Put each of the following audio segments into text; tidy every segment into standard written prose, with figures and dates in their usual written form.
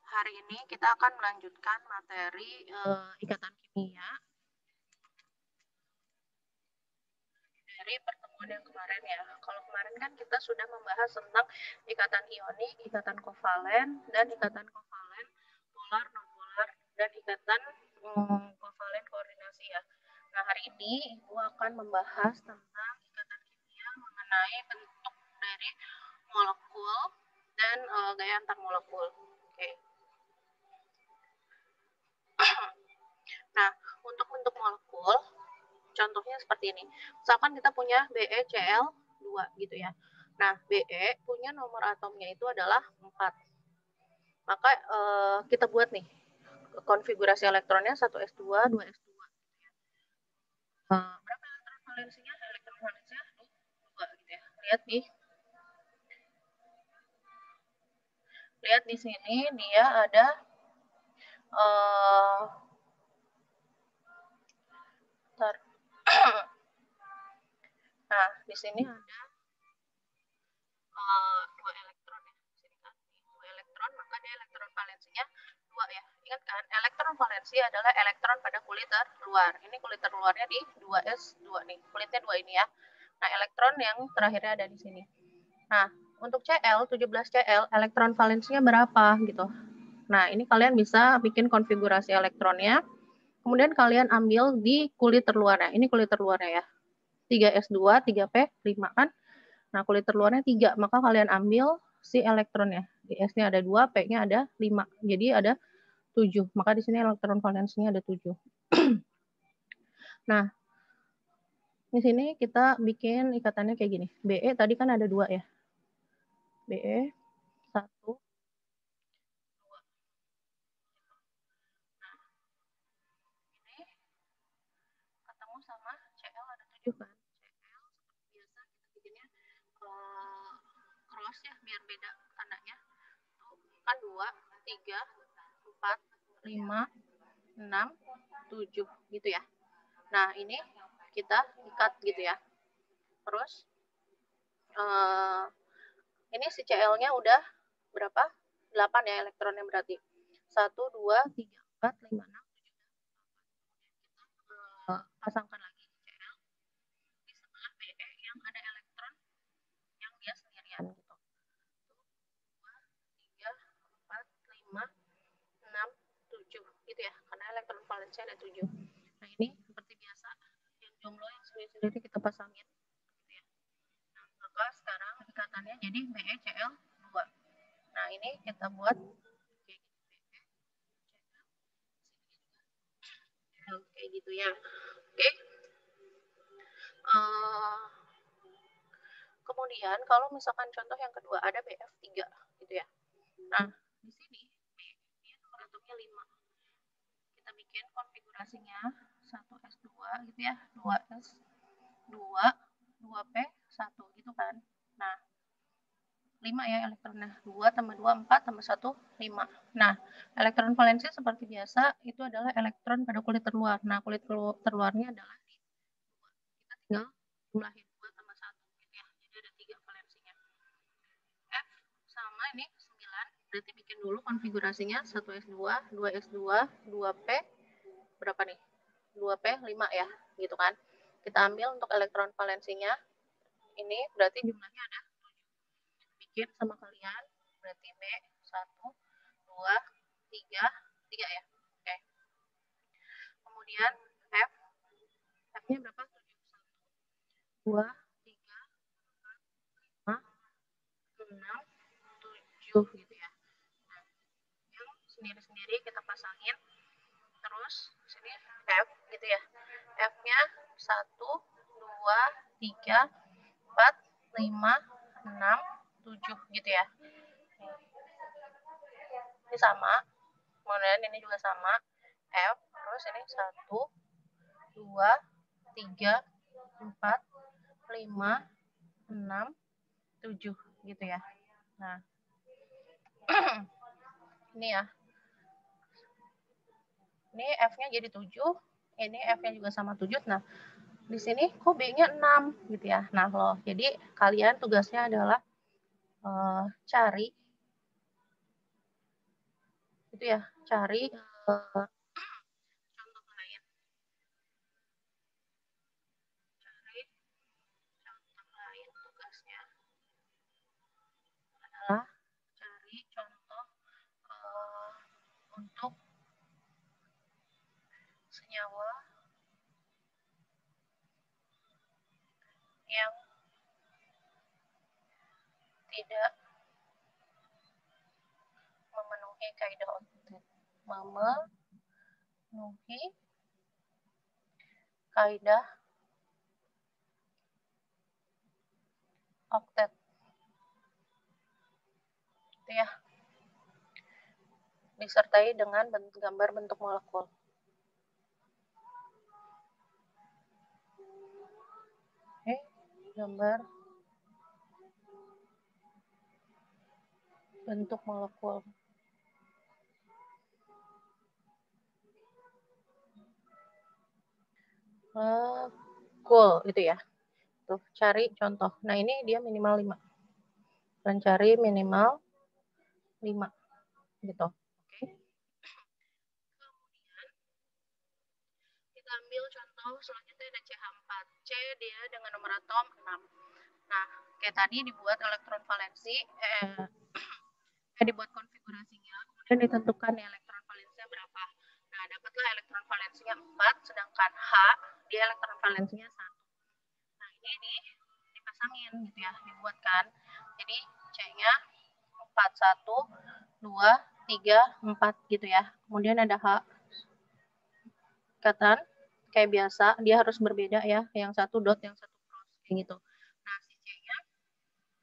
Hari ini kita akan melanjutkan materi ikatan kimia dari pertemuan yang kemarin ya. Kalau kemarin kan kita sudah membahas tentang ikatan ionik, ikatan kovalen, dan ikatan kovalen polar, nonpolar, dan ikatan kovalen koordinasi ya. Nah, hari ini Ibu akan membahas tentang ikatan kimia mengenai bentuk dari molekul dan gaya antar molekul. Oke. Nah, untuk bentuk molekul, contohnya seperti ini. Misalkan kita punya BeCl2 gitu ya. Nah, Be punya nomor atomnya itu adalah 4. Maka kita buat nih konfigurasi elektronnya 1s2, 2s2. Berapa elektron valensinya? Elektron valensinya 2 gitu ya. Lihat di sini dia ada nah, di sini ada 2 elektron ya. Sini kan 2 elektron, maka dia elektron valensinya 2 ya. Ingat kan, elektron valensi adalah elektron pada kulit terluar. Ini kulit terluarnya di 2s2 nih. Kulitnya 2 ini ya. Nah, elektron yang terakhirnya ada di sini. Nah, untuk Cl, 17Cl, elektron valensinya berapa gitu. Nah, ini kalian bisa bikin konfigurasi elektronnya. Kemudian kalian ambil di kulit terluarnya. Ini kulit terluarnya ya. 3s2, 3p5 kan. Nah, kulit terluarnya 3, maka kalian ambil si elektronnya. Di S-nya ada 2, P-nya ada 5. Jadi ada 7. Maka di sini elektron valensinya ada 7. Nah, di sini kita bikin ikatannya kayak gini. Be tadi kan ada 2 ya. Be 1, 2. Nah, ini ketemu sama Cl ada 7 kan. Cl seperti biasa kita bikinnya cross ya biar beda tandanya. Tuh, kan 2, 3, 4, 5, 6, 7 gitu ya. Nah, ini kita ikat gitu ya. Terus ini si Cl-nya udah berapa? 8 ya elektronnya berarti. 1, 2, 3, 4, 5, 6, 7. Pasangkan lagi Cl di sebelah Be yang ada elektron yang dia sendirian gitu. 2, 3, 4, 5, 6, 7 gitu ya. Karena elektron valensi ada 7. Nah, ini seperti biasa yang jomblo yang sendiri-sendiri kita pasangin gitu ya. Nah, maka sekarang ikatannya jadi BeCl2. Nah, ini kita buat kayak gitu ya. Oke. Kemudian kalau misalkan contoh yang kedua ada Bf3 gitu ya. Nah, di sini B dia nomor atomnya 5. Kita bikin konfigurasinya 1s2 gitu ya, 2s2, 2p1 gitu kan. Nah, 5 ya elektronnya. 2 tambah 2, 4 tambah 1, 5. Nah, elektron valensi seperti biasa itu adalah elektron pada kulit terluar. Nah, kulit terluarnya adalah di 2. Kita tinggal jumlahin 2 tambah 1 gitu ya. Jadi ada 3 valensinya. F sama ini 9. Berarti bikin dulu konfigurasinya 1s2, 2s2, 2p berapa nih? 2p 5 ya, gitu kan. Kita ambil untuk elektron valensinya. Ini berarti jumlahnya ada bikin sama kalian berarti B 1, 2, 3 ya. Oke. Kemudian F nya berapa? 7, 1, 2, 3, 4, 5, 6, 7 gitu ya. Nah, yang sendiri-sendiri kita pasangin. Terus sini F gitu ya. F nya 1, 2, 3, 4, 5, 6, 7 gitu ya. Ini sama, kemudian ini juga sama F, terus ini 1, 2, 3, 4, 5, 6, 7 gitu ya. Nah, ini ya, ini F-nya jadi 7, ini F-nya juga sama 7. Nah, di sini kok B-nya 6 gitu ya. Nah, loh, jadi kalian tugasnya adalah cari Itu ya, cari contoh lain. Cari contoh lain, tugasnya adalah cari contoh untuk senyawa yang tidak memenuhi kaidah oktet. Memenuhi kaidah oktet. Itu ya. Disertai dengan gambar bentuk molekul. Oke, gambar bentuk molekul. Molekul itu ya. Tuh, cari contoh. Nah, ini dia minimal 5. Dan cari minimal 5 gitu. Oke. Kemudian kita ambil contoh selanjutnya ada CH4. C dia dengan nomor atom 6. Nah, kayak tadi dibuat elektron valensi dibuat konfigurasinya, kemudian ditentukan nih elektron valensinya berapa. Nah, dapatlah elektron valensinya 4, sedangkan H dia elektron valensinya 1. Nah, ini dipasangin gitu ya, dibuatkan. Jadi C-nya 4, 1, 2, 3, 4 gitu ya. Kemudian ada H ikatan kayak biasa, dia harus berbeda ya, yang satu dot, yang satu cross kayak gitu. Nah, si C-nya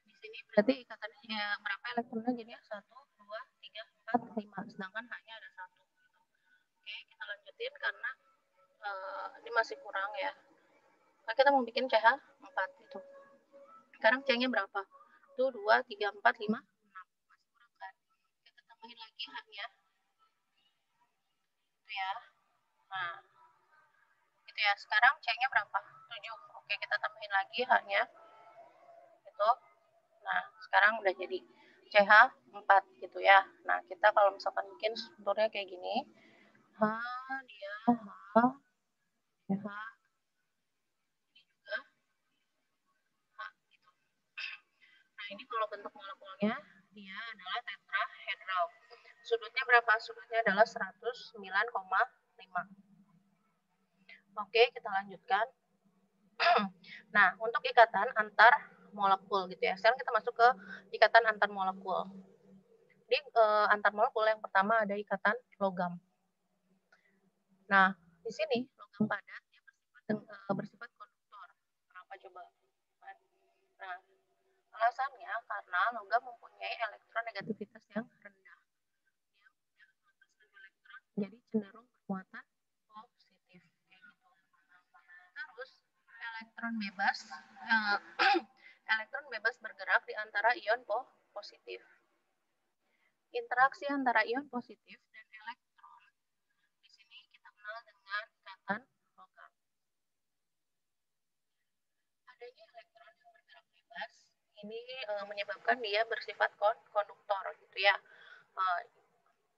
di sini berarti ikatannya berapa elektronnya, jadinya 1, 2, 3, 4, 5, sedangkan H-nya ada 1. Oke, kita lanjutin karena ini masih kurang ya. Nah, kita mau bikin CH 4 itu. Sekarang C-nya berapa? Tuh 2, 3, 4, 5, 6. Masih kurang kan? Kita tambahin lagi H-nya. Itu ya. Nah, gitu ya. Sekarang C-nya berapa? 7. Oke, kita tambahin lagi H-nya. Itu. Nah, sekarang udah jadi CH 4 gitu ya. Nah, kita kalau misalkan bikin strukturnya kayak gini. H, dia H, CH, ini juga H gitu. Nah, ini kalau bentuk molekulnya dia adalah tetrahedral. Sudutnya berapa? Sudutnya adalah 109,5. Oke, kita lanjutkan. Nah, untuk ikatan antar molekul gitu ya. Sekarang kita masuk ke ikatan antar molekul. Di antar molekul yang pertama ada ikatan logam. Nah, di sini logam padat dia bersifat konduktor. Kenapa coba? Nah, alasannya karena logam mempunyai elektronegativitas yang rendah. Dia punya melepaskan elektron, jadi cenderung bermuatan positif kayak gitu. Terus elektron bebas elektron bebas bergerak di antara ion positif. Interaksi antara ion positif dan elektron di sini kita kenal dengan ikatan logam. Adanya elektron yang bergerak bebas ini menyebabkan dia bersifat konduktor gitu ya.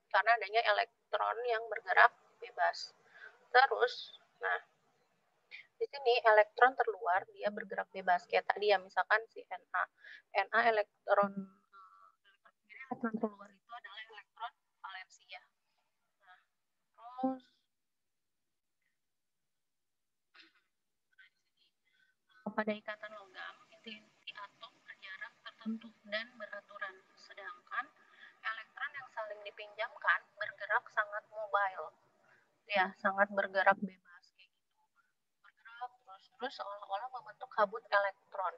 Karena adanya elektron yang bergerak bebas. Terus, nah di sini elektron terluar dia bergerak bebas kayak tadi ya, misalkan si Na. Na elektron terluar itu adalah elektron valensi ya. Nah, terus pada ikatan logam inti atom berjarak tertentu dan beraturan, sedangkan elektron yang saling dipinjamkan bergerak sangat mobile, ya sangat bergerak bebas kayak gitu, bergerak terus seolah-olah membentuk kabut elektron.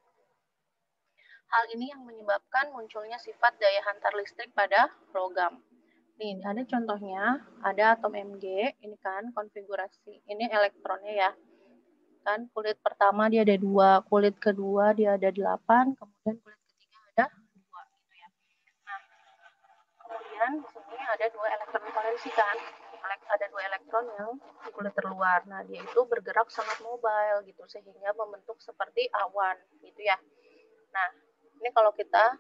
Hal ini yang menyebabkan munculnya sifat daya hantar listrik pada logam. Nih, ada contohnya, ada atom Mg, ini kan konfigurasi, ini elektronnya ya. Kan kulit pertama dia ada 2, kulit kedua dia ada 8, kemudian kulit ketiga ada 2 gitu ya. Nah, kemudian di sini ada 2 elektron valensi kan. Ada 2 elektron yang di kulit terluar. Nah, dia itu bergerak sangat mobile gitu sehingga membentuk seperti awan gitu ya. Nah, ini kalau kita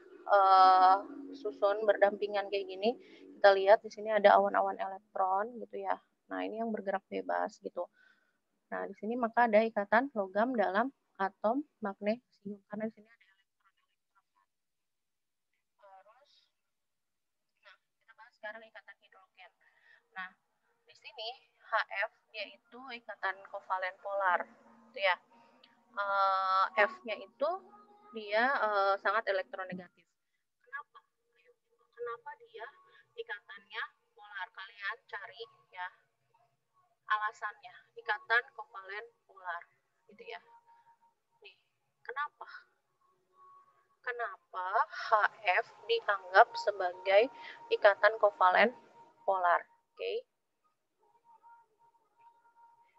susun berdampingan kayak gini, Kita lihat di sini ada awan-awan elektron gitu ya. Nah, ini yang bergerak bebas gitu. Nah, di sini maka ada ikatan logam dalam atom magnesium karena di sini ada elektron. Terus, nah, kita bahas sekarang ikatan hidrogen. Nah, di sini HF yaitu ikatan kovalen polar, gitu ya. F-nya itu dia sangat elektronegatif. Kenapa? Kenapa dia ikatannya polar? Kalian cari ya alasannya. Ikatan kovalen polar, gitu ya. Nih, kenapa? Kenapa HF dianggap sebagai ikatan kovalen polar? Oke.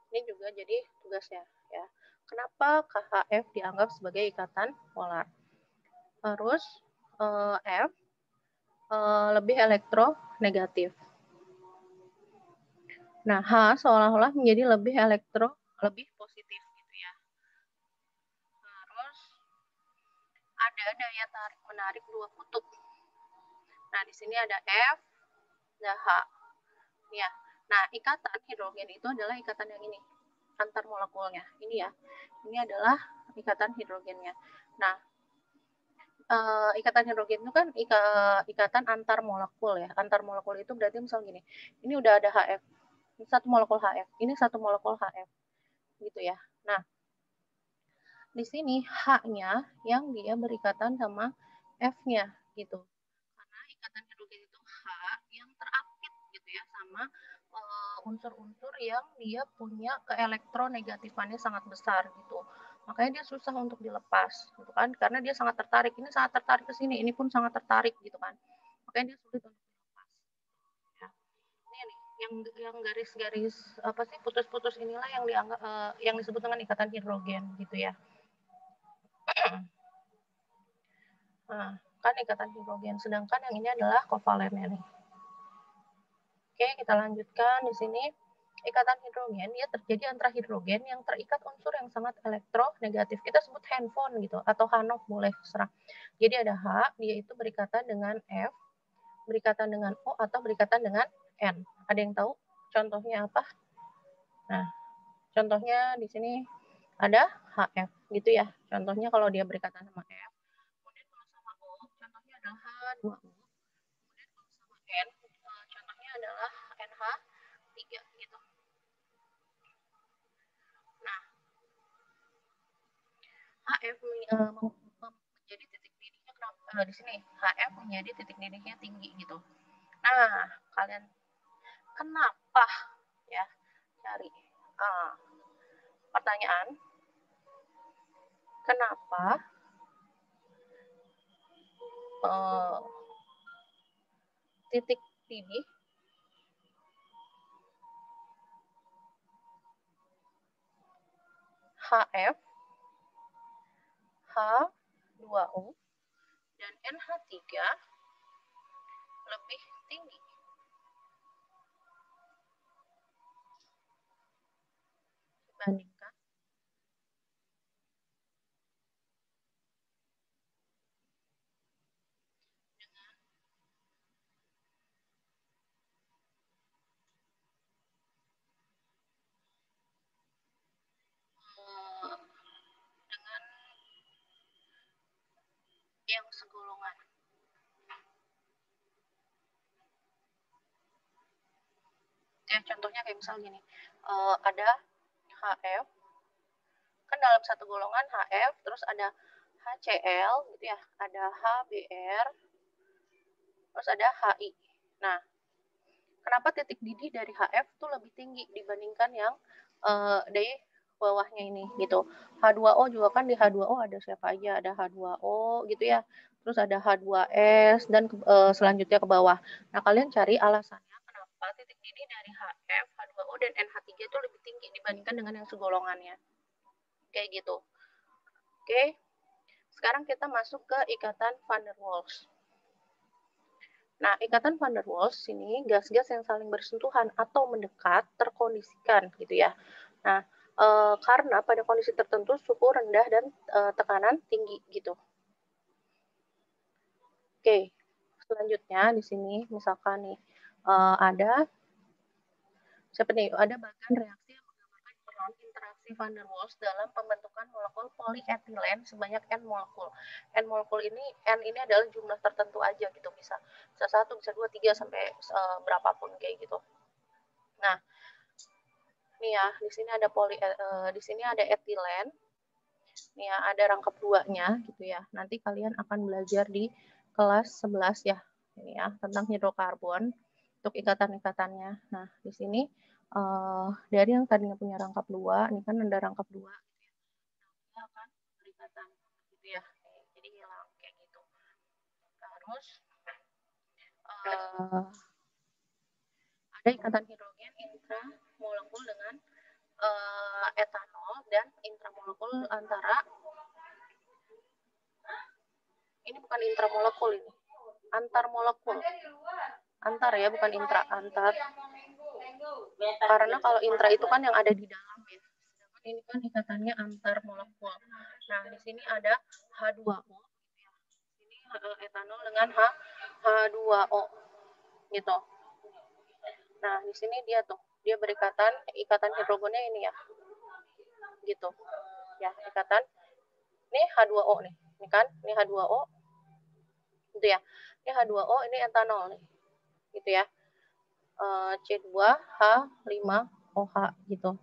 Ini juga jadi tugasnya ya. Kenapa KHF dianggap sebagai ikatan polar? Terus F lebih elektronegatif. Nah, H seolah-olah menjadi lebih positif gitu ya. Terus ada daya tarik menarik dua kutub. Nah, di sini ada F, ada H. Ya. Nah, ikatan hidrogen itu adalah ikatan yang ini, antar molekulnya. Ini ya. Ini adalah ikatan hidrogennya. Nah, ikatan hidrogen itu kan ikatan antar molekul ya. Antar molekul itu berarti misal gini. Ini udah ada HF. Ini satu molekul HF. Ini satu molekul HF. Gitu ya. Nah, di sini H-nya yang dia berikatan sama F-nya gitu. Karena ikatan hidrogen itu H yang terapit gitu ya sama unsur-unsur yang dia punya keelektronegatifannya sangat besar gitu. Makanya dia susah untuk dilepas gitu kan karena dia sangat tertarik. Ini sangat tertarik ke sini, ini pun sangat tertarik gitu kan. Makanya dia sulit untuk dilepas. Ya. Ini nih yang garis-garis apa sih putus-putus inilah yang dianggap yang disebut dengan ikatan hidrogen gitu ya. Nah, kan ikatan hidrogen sedangkan yang ini adalah kovalennya nih. Oke, kita lanjutkan di sini. Ikatan hidrogen dia terjadi antara hidrogen yang terikat unsur yang sangat elektronegatif. Kita sebut handphone gitu atau Hanov boleh terserah. Jadi ada H, dia itu berikatan dengan F, berikatan dengan O atau berikatan dengan N. Ada yang tahu contohnya apa? Nah, contohnya di sini ada HF gitu ya. Contohnya kalau dia berikatan sama F, kemudian kalau sama O, contohnya adalah H2O. Kemudian kalau sama N, contohnya adalah NH3 gitu. Nah, HF menjadi titik didihnya kenapa di sini HF menjadi titik didihnya tinggi gitu. Nah, kalian kenapa ya cari pertanyaan kenapa titik didih HF H2O dan NH3 lebih tinggi dibandingkan dengan yang segolongan. Ya, contohnya kayak misal gini, ada HF, kan dalam satu golongan HF, terus ada HCl gitu ya, ada HBr, terus ada HI. Nah, kenapa titik didih dari HF tuh lebih tinggi dibandingkan yang di bawahnya ini gitu. H2O juga kan di H2O ada siapa aja, ada H2O gitu ya. Terus ada H2S dan selanjutnya ke bawah. Nah, kalian cari alasannya kenapa titik didih dari HF, H2O dan NH3 itu lebih tinggi dibandingkan dengan yang segolongannya. Kayak gitu. Oke. Sekarang kita masuk ke ikatan van der Waals. Nah, ikatan van der Waals ini gas-gas yang saling bersentuhan atau mendekat terkondisikan gitu ya. Nah, karena pada kondisi tertentu suhu rendah dan tekanan tinggi gitu. Oke, selanjutnya selanjutnya di sini misalkan nih ada siapa nih? Ada bagian reaksi yang menggambarkan peran interaksi van der Waals dalam pembentukan molekul polietilen sebanyak N molekul. N molekul ini, N ini adalah jumlah tertentu aja gitu, bisa 1, bisa 2, 3 sampai berapapun kayak gitu. Nah, nih ya, di sini ada di sini ada etilen. Nih ya, ada rangkap 2-nya gitu ya. Nanti kalian akan belajar di kelas 11 ya. Ini ya, tentang hidrokarbon untuk ikatan-ikatannya. Nah, di sini dari yang tadinya punya rangkap 2, ini kan ada rangkap 2 gitu ya. Dia akan berikatan gitu ya. Jadi hilang kayak gitu. Terus ada ikatan hidrogen intramolekul dengan etanol dan intramolekul antara ini bukan intramolekul ini antar molekul antar ya bukan intra antar karena kalau intra itu kan yang ada di dalam ya sedangkan ini kan ikatannya antar molekul. Nah di sini ada H2O ini etanol dengan H2O gitu. Nah di sini dia tuh dia berikatan ikatan hidrogennya ini ya gitu ya ikatan ini H2O nih ini kan ini H2O gitu ya ini H2O ini etanol nih gitu ya C2H5OH gitu.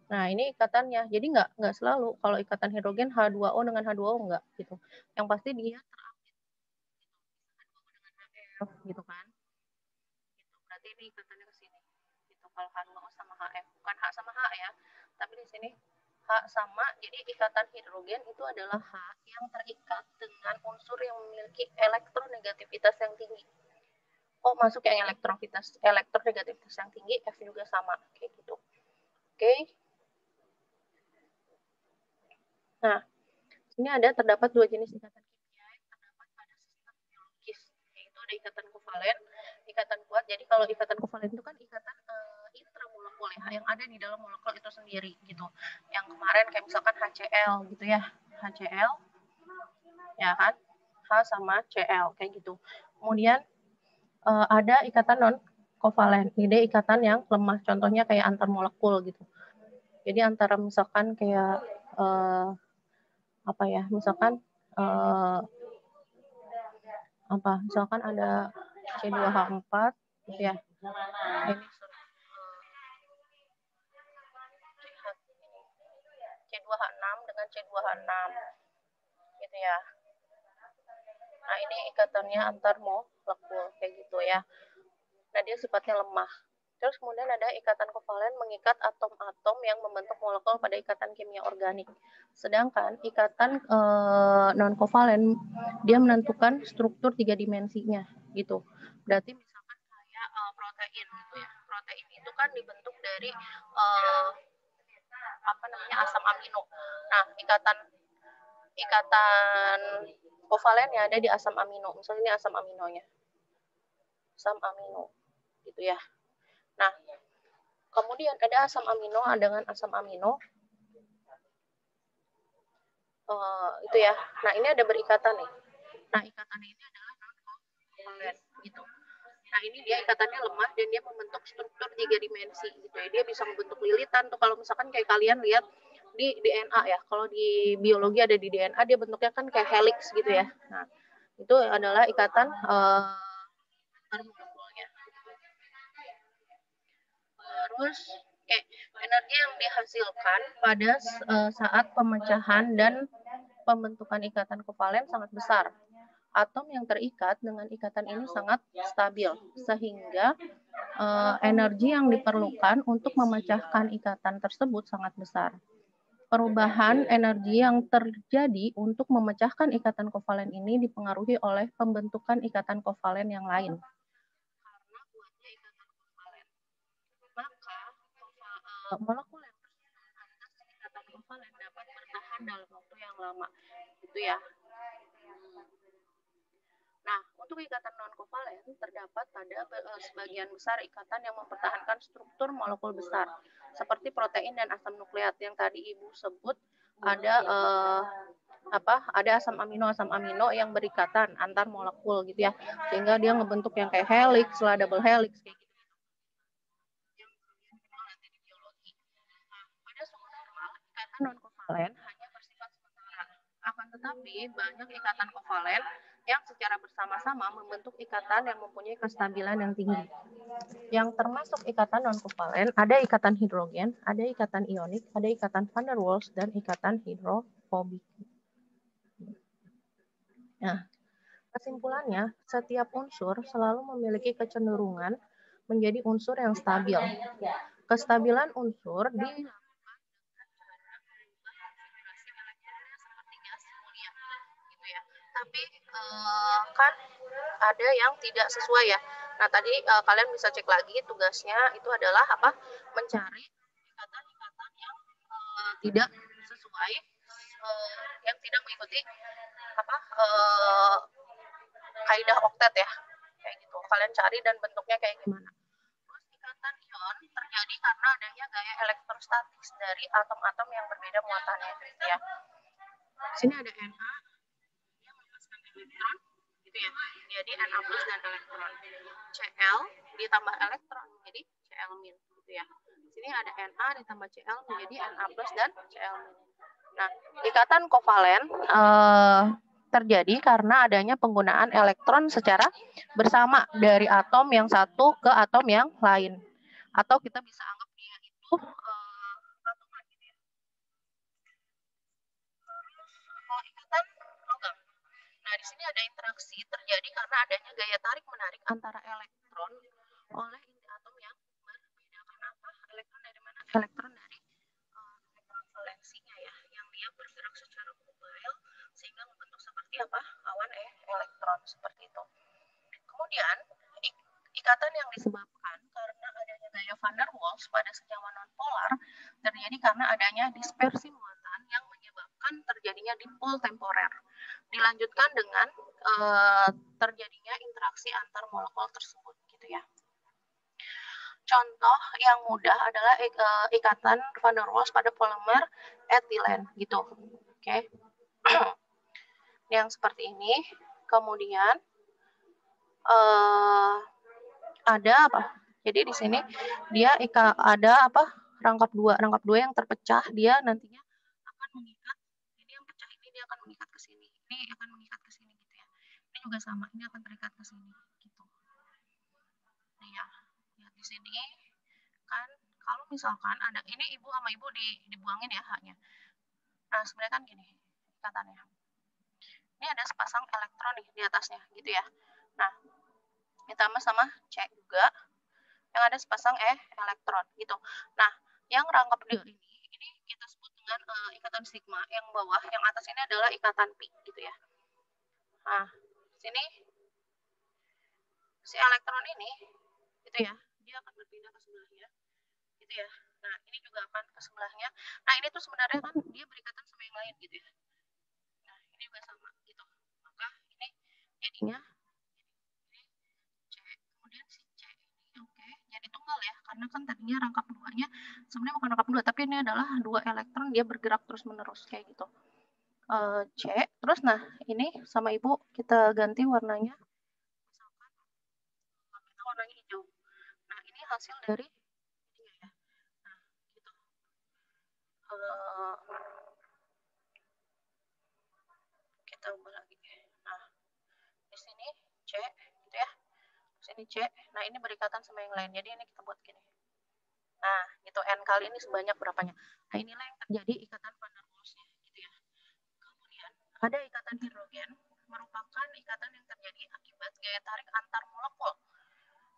Nah ini ikatannya jadi nggak selalu kalau ikatan hidrogen H2O dengan H2O nggak gitu yang pasti dia terapit H2O dengan HF gitu kan gitu. Berarti ini ikatannya ke sini gitu kalau H2O sama HF bukan H sama H ya tapi di sini H sama jadi ikatan hidrogen itu adalah H yang terikat dengan unsur yang memiliki elektronegativitas yang tinggi. Oh masuk yang elektronegativitas yang tinggi F juga sama kayak gitu. Oke. Nah, ini terdapat 2 jenis ikatan kimia yang terdapat pada sistem biologis, yaitu ada ikatan kovalen, ikatan kuat. Jadi kalau ikatan kovalen itu kan ikatan intramolekul ya, yang ada di dalam molekul itu sendiri gitu. Yang kemarin kayak misalkan HCl gitu ya, HCl, ya kan, H sama Cl kayak gitu. Kemudian ada ikatan non kovalen, ini ikatan yang lemah, contohnya kayak antar molekul gitu. Jadi antara misalkan kayak apa ya misalkan misalkan ada C2H4 gitu ya ini C2H6 dengan C2H6 gitu ya. Nah ini ikatannya antar molekul kayak gitu ya. Nah dia sifatnya lemah. Terus kemudian ada ikatan kovalen mengikat atom-atom yang membentuk molekul pada ikatan kimia organik. Sedangkan ikatan non kovalen dia menentukan struktur 3 dimensinya gitu. Berarti misalkan kayak protein gitu ya. Protein itu kan dibentuk dari asam amino. Nah, ikatan kovalen yang ada di asam amino. Misalnya ini asam aminonya. Asam amino gitu ya. Nah, kemudian ada asam amino dengan asam amino itu ya. Nah ini ada berikatan nih. Nah ikatan ini adalah non-kovalen gitu. Nah ini dia ikatannya lemah dan dia membentuk struktur 3 dimensi gitu ya. Dia bisa membentuk lilitan tuh kalau misalkan kayak kalian lihat di DNA ya. Kalau di biologi ada di DNA dia bentuknya kan kayak helix gitu ya. Nah itu adalah ikatan molekulnya. Terus energi yang dihasilkan pada saat pemecahan dan pembentukan ikatan kovalen sangat besar. Atom yang terikat dengan ikatan ini sangat stabil, sehingga energi yang diperlukan untuk memecahkan ikatan tersebut sangat besar. Perubahan energi yang terjadi untuk memecahkan ikatan kovalen ini dipengaruhi oleh pembentukan ikatan kovalen yang lain. Karena kuatnya ikatan kovalen, maka molekul yang atas ikatan kovalen dapat bertahan dalam waktu yang lama. Itu ya. Nah, untuk ikatan non-kovalen terdapat pada sebagian besar ikatan yang mempertahankan struktur molekul besar, seperti protein dan asam nukleat yang tadi Ibu sebut ada ada asam amino yang berikatan antar molekul gitu ya, sehingga dia ngebentuk yang kayak helix lah, double helix kayak gitu. Pada suhu normal, ikatan non-kovalen hanya bersifat sementara. Akan tetapi, banyak ikatan kovalen yang secara bersama-sama membentuk ikatan yang mempunyai kestabilan yang tinggi. Yang termasuk ikatan non-kovalen, ada ikatan hidrogen, ada ikatan ionik, ada ikatan van der Waals, dan ikatan hidrofobik. Nah, kesimpulannya, setiap unsur selalu memiliki kecenderungan menjadi unsur yang stabil. Kestabilan unsur di tapi kan ada yang tidak sesuai ya. Nah, tadi kalian bisa cek lagi tugasnya itu adalah mencari ikatan-ikatan yang tidak sesuai, yang tidak mengikuti kaidah oktet ya. Kayak gitu. Kalian cari dan bentuknya kayak gimana. Terus ikatan ion terjadi karena adanya gaya elektrostatis dari atom-atom yang berbeda muatannya gitu ya. Sini ada Na yang melepaskan elektron gitu ya. Jadi Na plus dan elektron. Cl ditambah elektron menjadi Cl min gitu ya. Sini ada Na ditambah Cl menjadi Na plus dan Cl min. Nah, ikatan kovalen terjadi karena adanya penggunaan elektron secara bersama dari atom yang satu ke atom yang lain. Atau kita bisa anggap dia itu atoman gitu ya. Ikatan logam. Nah, di sini ada interaksi terjadi karena adanya gaya tarik-menarik antara elektron oleh inti atom yang berbeda. Kenapa? Elektron dari mana? Elektron dari elektron valensinya ya, yang dia bergerak secara mobile sehingga membentuk seperti awan elektron seperti itu. Kemudian ikatan yang disebabkan karena adanya gaya van der Waals pada senyawa nonpolar terjadi karena adanya dispersi muatan yang menyebabkan terjadinya dipol temporer. Dilanjutkan dengan terjadinya interaksi antar molekul tersebut gitu ya. Contoh yang mudah adalah ikatan van der Waals pada polimer etilen gitu. Oke. Yang seperti ini. Kemudian ada jadi di sini dia ada rangkap dua yang terpecah, dia nantinya akan mengikat, ini yang pecah ini dia akan mengikat ke sini, ini akan mengikat ke sini gitu ya. Ini juga sama, ini akan terikat ke sini gitu. Nih ya, lihat di sini kan kalau misalkan ada ini ibu sama ibu dibuangin ya haknya. Nah, sebenarnya kan gini ikatannya. Ini ada sepasang elektron nih di atasnya gitu ya. Nah, ditambah sama C juga yang ada sepasang elektron gitu. Nah, yang rangkap dua ini kita sebut dengan ikatan sigma, yang bawah, yang atas ini adalah ikatan pi gitu ya. Nah, sini si elektron ini gitu ya, dia akan berpindah ke sebelahnya gitu ya. Nah, ini juga akan ke sebelahnya. Nah, ini tuh sebenarnya kan dia berikatan sama yang lain gitu ya. Nah, ini juga sama gitu. Maka ini jadinya kemudian si C ini jadi tunggal ya, karena kan tadinya rangkap duanya sebenarnya bukan rangkap dua, tapi ini adalah dua elektron dia bergerak terus menerus kayak gitu. C terus nah ini sama ibu kita ganti warnanya, misalkan kita warnanya hijau. Nah, ini hasil dari ini ya. Nah, gitu. Kita ubah lagi. Nah, di sini C gitu ya. Sini C. Nah, ini berikatan sama yang lain. Jadi ini kita buat gini. Nah, gitu N kali ini sebanyak berapanya. Nah, inilah yang terjadi ikatan van der Waals-nya gitu ya. Kemudian ada ikatan hidrogen, merupakan ikatan yang terjadi akibat gaya tarik antar molekul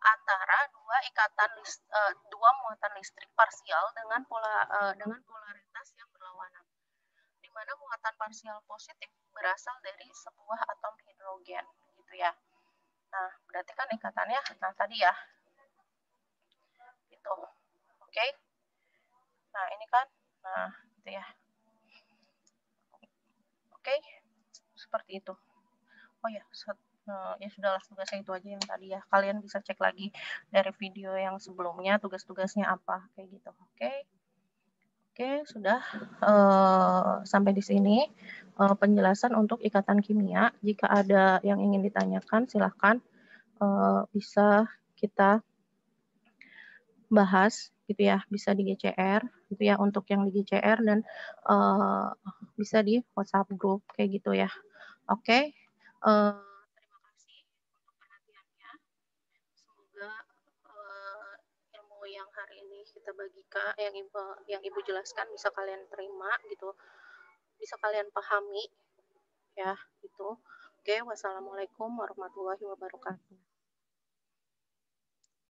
antara dua muatan listrik parsial dengan polaritas yang berlawanan, di mana muatan parsial positif berasal dari sebuah atom hidrogen gitu ya. Nah, berarti kan ikatannya tadi ya gitu. Oke. Nah, ini kan gitu ya. Oke. Seperti itu. Oh ya, ya sudahlah, tugasnya itu aja yang tadi ya. Kalian bisa cek lagi dari video yang sebelumnya tugas-tugasnya apa kayak gitu. Oke. Oke, sudah, sampai di sini, penjelasan untuk ikatan kimia. Jika ada yang ingin ditanyakan silahkan, bisa kita bahas gitu ya, bisa di GCR gitu ya, untuk yang di GCR dan, eee, bisa di WhatsApp grup kayak gitu ya. Oke, terima kasih untuk perhatiannya. Semoga, ilmu yang hari ini kita bagikan yang Ibu jelaskan bisa kalian terima gitu, bisa kalian pahami ya, gitu. Oke, wassalamualaikum warahmatullahi wabarakatuh.